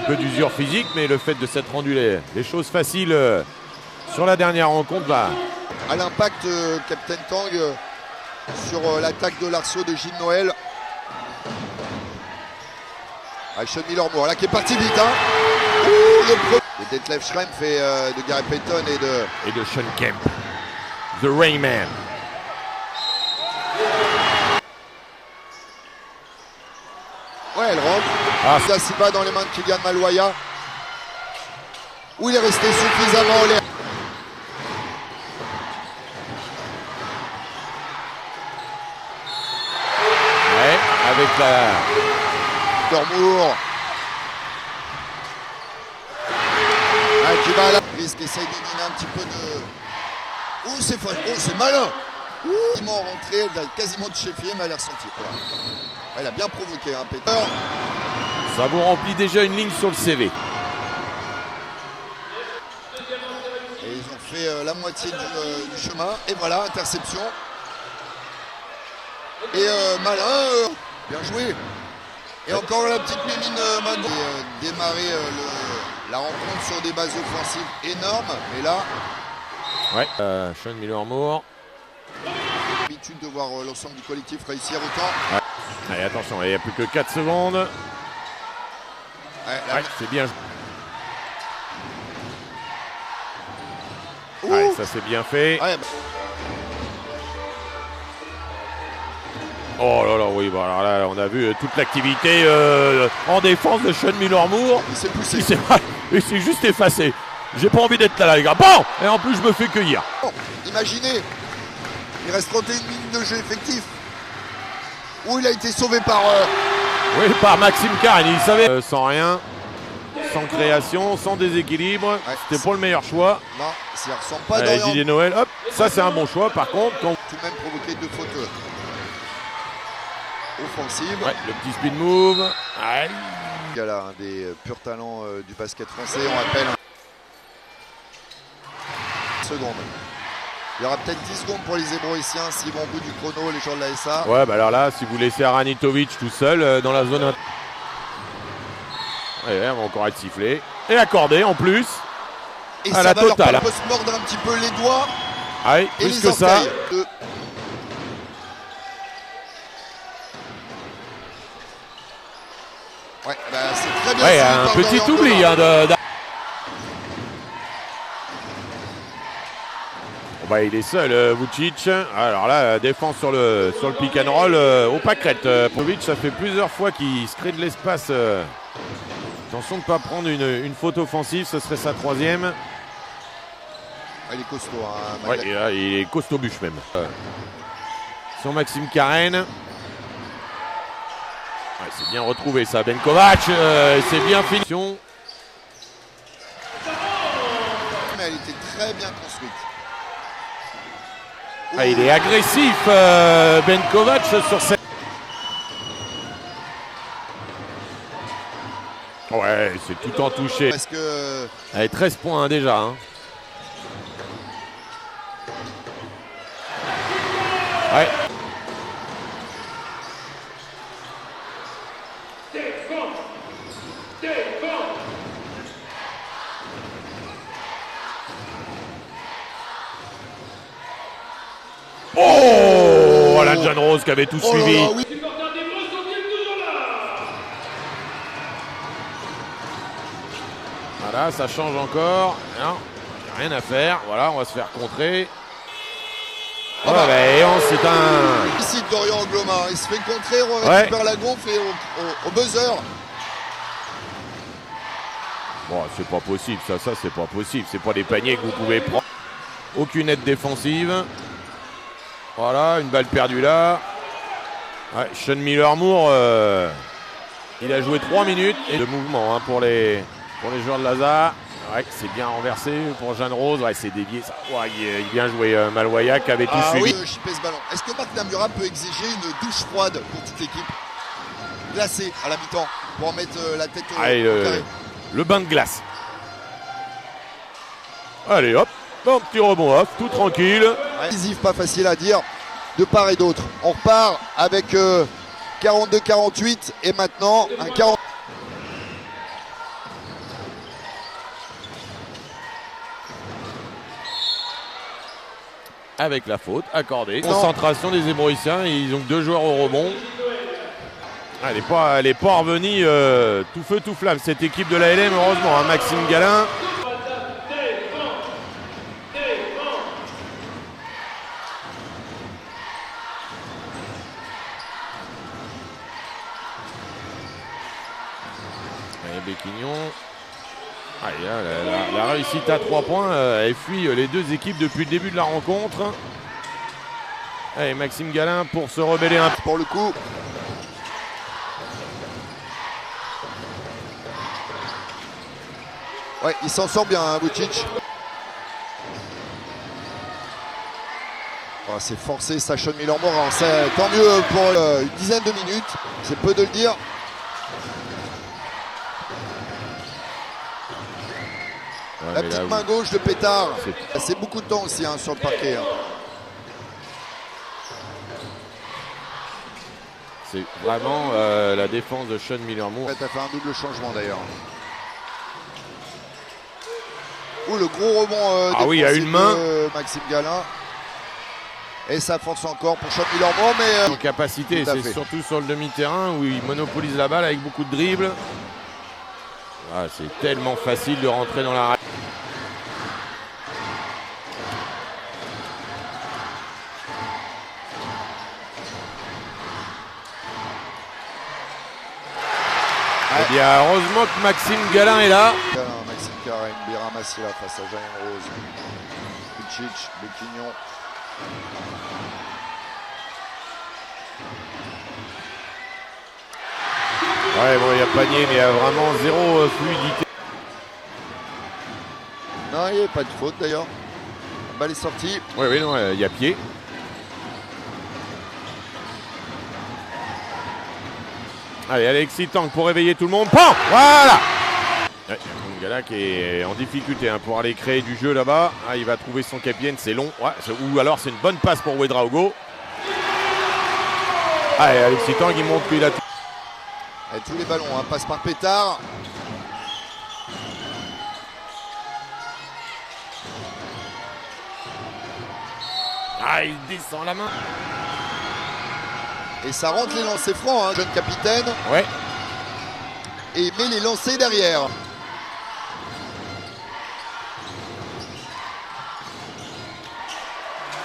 peu d'usure physique, mais le fait de s'être rendu les choses faciles sur la dernière rencontre va. À l'impact, Captain Tang sur l'attaque de l'arceau de Gilles Noël. Sean Miller-Moore là qui est parti vite. Le Detlef Schrempf et de Gary Payton et de Sean Kemp. The Rayman. Ouais, elle rentre. Dassiba dans les mains de Kylian Malouaya. Où il est resté suffisamment en l'air. Ouais, avec la. Moore. Qui va là. Risque essaye de donner un petit peu de. C'est malin. Quasiment rentré, elle a quasiment touché le pied, mais elle a ressenti. Voilà. Elle a bien provoqué, hein, Peter. Ça vous remplit déjà une ligne sur le CV. Et ils ont fait la moitié du chemin. Et voilà, interception. Et malin, bien joué. Et encore la petite mimine Mago. Démarrer la rencontre sur des bases offensives énormes. Et là. Ouais, Sean Miller-Moore. L'habitude de voir l'ensemble du collectif réussir autant. Ouais. Allez, attention, il n'y a plus que 4 secondes. Ouais, c'est bien. Ouais, ça c'est bien fait. Ouais. Oh là là, oui, bon, alors là, on a vu toute l'activité en défense de Sean Miller-Moore. Il s'est poussé. Il s'est juste effacé. J'ai pas envie d'être là, les gars. Bon, et en plus, je me fais cueillir. Bon, imaginez, il reste 31 minutes de jeu effectif. Où il a été sauvé par... Oui, par Maxime Karen. Il savait, sans rien, sans création, sans déséquilibre. Ouais, c'était pas le meilleur choix. Non, ça ressemble pas d'Orient. Didier Noël, hop, ça c'est un bon choix. Par contre, quand... tout de même provoqué 2 fautes offensives. Ouais, le petit speed move. Ouais. Il y a là un des purs talents du basket français, on rappelle. Secondes. Il y aura peut-être 10 secondes pour les Hébroïciens s'ils vont au bout du chrono, les gens de la SA. Ouais, bah alors là, si vous laissez Aranitovic tout seul dans la zone. Ouais, on va encore être sifflé. Et accordé en plus. Et à ça la va totale. leur se mordre un petit peu les doigts. Ah oui, et plus les que ça. Ouais, bah c'est très bien. Ouais, un petit oubli bah, il est seul, Vucic. Alors là, défense sur le pick and roll au pâquerette. Povic, ça fait plusieurs fois qu'il se crée de l'espace. Attention de ne pas prendre une faute offensive, ce serait sa 3e. Il est costaud. Hein, ouais, il est costaud bûche même. Sur Maxime Karen. Ouais, c'est bien retrouvé ça, Ben Kovac. C'est bien fini. Mais elle était très bien construite. Ah, il est agressif, Ben Kovac sur cette. Ouais, c'est tout en touché. Parce que... Allez, 13 points hein, déjà. Hein. Ouais. Oh, Alan John Rose qui avait tout suivi. Là, oui. Voilà, ça change encore. Non, rien à faire. Voilà, on va se faire contrer. Oh, bah, c'est un... Ici, Dorian Angloma, il se fait contrer, on récupère la gonfle et au buzzer. Bon, c'est pas possible, ça c'est pas possible. C'est pas des paniers que vous pouvez prendre. Aucune aide défensive. Voilà, une balle perdue là. Ouais, Sean Miller-Moore, il a joué 3 minutes et de mouvement hein, pour les joueurs de Lazare. Ouais, c'est bien renversé pour Jeanne Rose. Ouais, c'est dévié. Ça. Ouais, il vient jouer Malouaya qui avait tout suivi. Oui, chipper ce ballon. Est-ce que Marc Namura peut exiger une douche froide pour toute l'équipe? Glacée à la mi-temps pour en mettre la tête au carré. Le bain de glace. Allez hop, un petit rebond off, tout tranquille. Décisif, pas facile à dire de part et d'autre. On repart avec 42-48 et maintenant un 40. avec la faute accordée. Concentration des Zébroïciens, ils ont que 2 joueurs au rebond. Elle n'est pas revenue tout feu tout flamme cette équipe de la LM, heureusement, hein. Maxime Galin. Allez, Béquignon. Allez, la réussite à 3 points, elle fuit les deux équipes depuis le début de la rencontre. Allez, Maxime Galin pour se rebeller un peu. Pour le coup. Ouais, il s'en sort bien, hein, Vucic. Oh, c'est forcé, ça Sean Miller-Morin. Tant mieux pour une dizaine de minutes, c'est peu de le dire. Ouais, la petite main gauche de Pétard. C'est beaucoup de temps aussi, hein, sur le parquet. Hein. C'est vraiment la défense de Sean Miller-Moore. Tu as fait un double changement d'ailleurs. Oh, le gros rebond oui, il y a une main. Maxime Galin. Et ça force encore pour Sean Miller-Moore, mais... En capacité, c'est surtout sur le demi-terrain où il monopolise la balle avec beaucoup de dribbles. Ah, c'est tellement facile de rentrer dans la... Eh bien, heureusement que Maxime Galin est là. Maxime Karen, Biramassi là face à Jaël Rose. Vucic, Béquignon. Ouais, bon, il y a panier, mais il y a vraiment zéro fluidité. Non, il n'y avait pas de faute d'ailleurs. La balle est sortie. Oui, non, il y a pied. Allez, Alexis Tank pour réveiller tout le monde. Pan! Voilà! Ouais, Galin qui est en difficulté hein, pour aller créer du jeu là-bas. Ah, il va trouver son capitaine, c'est long. Ouais, ou alors c'est une bonne passe pour Ouedraogo. Allez, Alexis Tank, il montre qu'il a tout. Et tous les ballons, hein, passe par Pétard. Ah, il descend la main. Et ça rentre les lancers francs, hein, jeune capitaine. Ouais. Et il met les lancers derrière.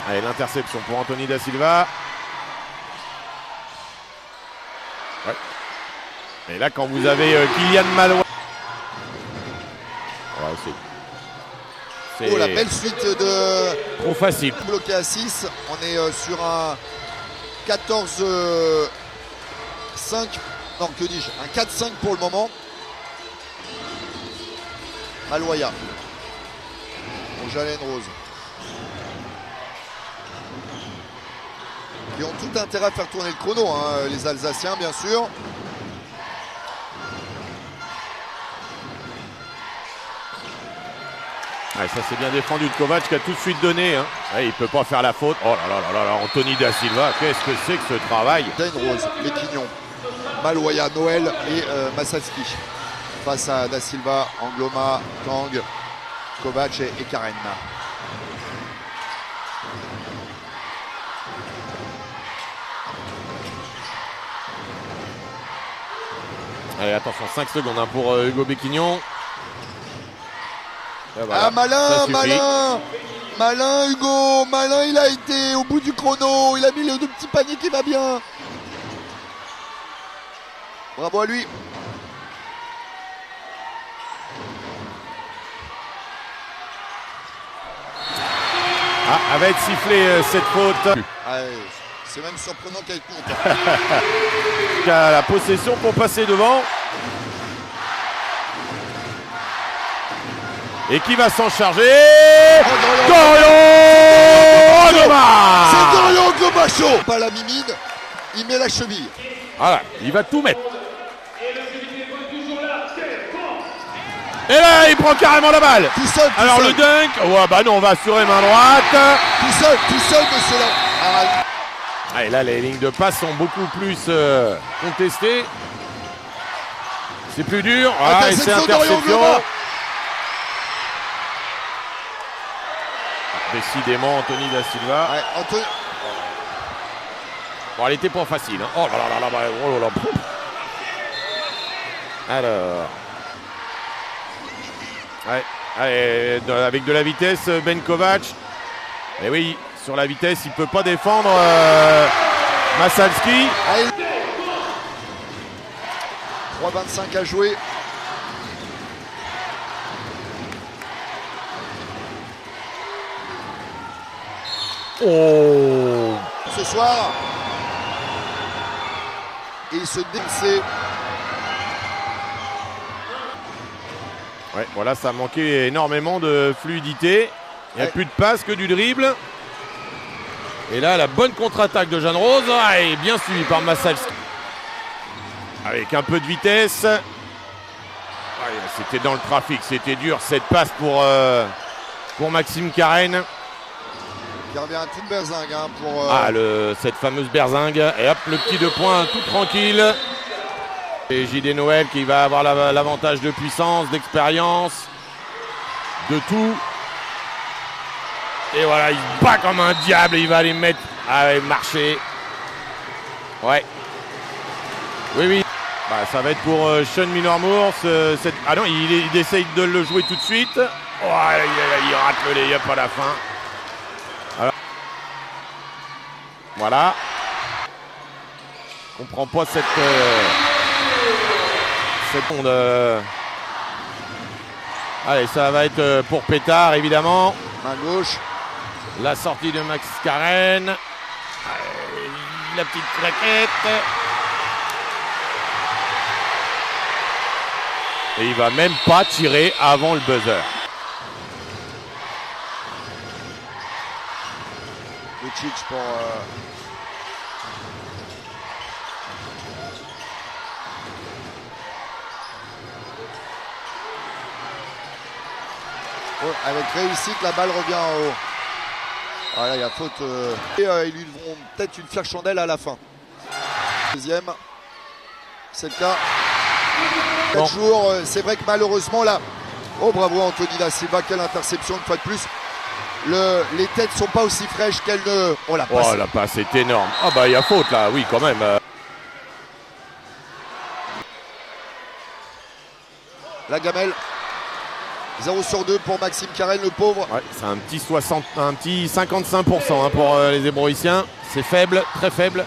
Allez, l'interception pour Anthony Da Silva. Ouais. Et là, quand vous avez Kylian Malouin. Ouais, oh, la belle suite de... Trop facile. Bloqué à 6. On est sur un 14-5. Non, que dis-je? Un 4-5 pour le moment. Maloya. Pour Jaël Rose. Qui ont tout intérêt à faire tourner le chrono, hein, les Alsaciens, bien sûr. Ouais, ça c'est bien défendu de Kovac qui a tout de suite donné. Hein. Ouais, il ne peut pas faire la faute. Oh là là là là, Anthony Da Silva, qu'est-ce que c'est que ce travail? Jaël Rose, Béquignon, Maloya, Noël et Massatski. Face à Da Silva, Angloma, Tang, Kovac et Karen. Allez, attention, 5 secondes hein, pour Hugo Béquignon. Voilà, ah, malin Hugo, malin, il a été au bout du chrono, il a mis le petit panier qui va bien. Bravo à lui. Ah, elle va être sifflée cette faute. Ah, c'est même surprenant qu'elle compte. Il a la possession pour passer devant. Et qui va s'en charger? Dorian Goma! C'est Dorian Gomacho! Pas la mimine, il met la cheville. Voilà, il va tout mettre. Et là, il prend carrément la balle. Tout seul, alors seul. Le dunk, ouais, bah non, on va assurer main droite. Tout seul, monsieur là. Ah, et là, les lignes de passe sont beaucoup plus contestées. C'est plus dur. Ah, et c'est interception. décidément, Anthony Da Silva. Ouais, Anthony... Bon, elle était pas facile. Hein. Oh là là là là, oh là là. Alors. Ouais, allez, avec de la vitesse, Ben Kovac. Et oui, sur la vitesse, il peut pas défendre Masalski. 3,25 à jouer. Oh! Ce soir. Et il se décide. Ouais, voilà, ça manquait énormément de fluidité. Il n'y a plus de passe que du dribble. Et là, la bonne contre-attaque de Jeanne Rose est bien suivie par Masalski. Avec un peu de vitesse. Ouais, c'était dans le trafic, c'était dur cette passe pour Maxime Carène. Qui revient à toute berzingue hein, pour... cette fameuse berzingue. Et hop, le petit 2 points tout tranquille. Et JD Noël qui va avoir l'avantage de puissance, d'expérience, de tout. Et voilà, il se bat comme un diable et il va aller mettre à marcher. Ouais. Oui, oui. Bah, ça va être pour Sean Miller-Moore. Ah non, il essaye de le jouer tout de suite. Oh, il rate le lay-up à la fin. Alors. Voilà. Je comprends pas cette onde. Allez, ça va être pour Pétard, évidemment. Main gauche. La sortie de Max Carène. La petite claquette. Et il va même pas tirer avant le buzzer. Lucic pour... avec réussite, la balle revient en haut. Voilà, il y a faute. Et ils lui devront peut-être une faire chandelle à la fin. Deuxième. C'est le cas. 4 jours. C'est vrai que malheureusement là. Oh bravo Anthony Da Silva, quelle interception une fois de plus. Les têtes sont pas aussi fraîches qu'elles ne. Oh la passe. Oh la passe est énorme. Ah bah il y a faute là, oui quand même. La gamelle. 0 sur 2 pour Maxime Carène, le pauvre. Ouais, c'est un petit 55% hein, pour les Hébroïciens. C'est faible, très faible.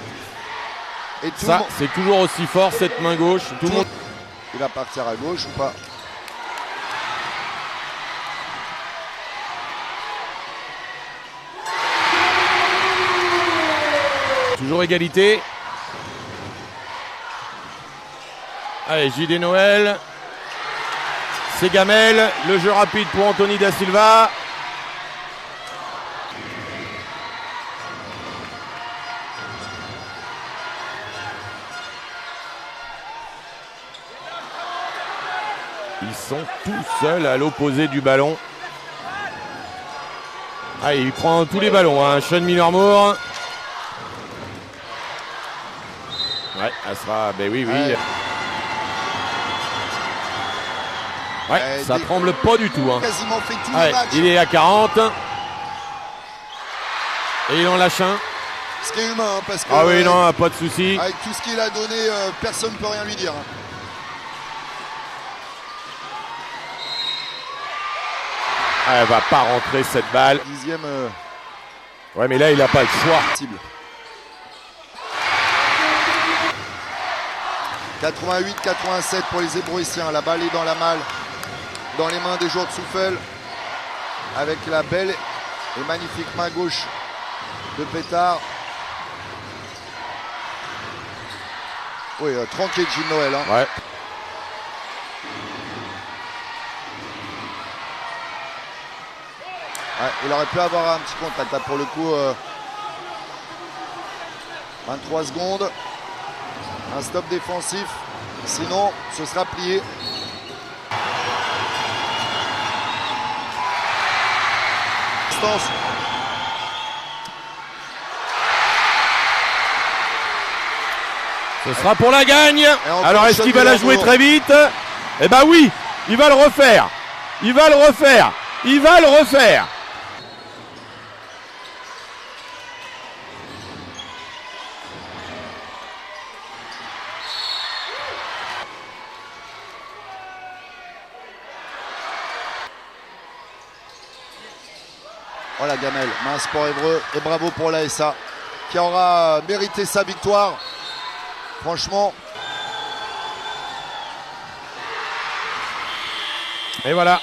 Et tout ça, c'est toujours aussi fort cette main gauche. Tout le monde. Il va partir à gauche ou pas? Toujours égalité. Allez, JD Noël. C'est Gamel, le jeu rapide pour Anthony Da Silva. Ils sont tout seuls à l'opposé du ballon. Ah, il prend tous les ballons, hein. Sean Miller-Moore. Ouais, elle sera. Ben oui, oui. Ouais, ça tremble pas du tout. Hein. Quasiment fait tout le match. Il est à 40. Et il en lâche un. Ce qui est humain, hein, parce que. Ah oui, non, pas de souci. Avec tout ce qu'il a donné, personne ne peut rien lui dire. Hein. Ah, elle va pas rentrer cette balle. 10e. Ouais, mais là, il n'a pas le choix. 88-87 pour les Hébroïciens. La balle est dans la malle, dans les mains des joueurs de Souffel, avec la belle et magnifique main gauche de Pétard. Oui, tranquille Gilles Noël. Hein. Ouais. Ouais, il aurait pu avoir un petit contact là, pour le coup. 23 secondes. Un stop défensif. Sinon, ce sera plié. Distance. Ce sera pour la gagne. Alors, est-ce qu'il va la jouer très vite? Eh ben oui, il va le refaire. Il va le refaire. Il va le refaire. Voilà Gamel, main sport Évreux et bravo pour l'ASA qui aura mérité sa victoire. Franchement. Et voilà.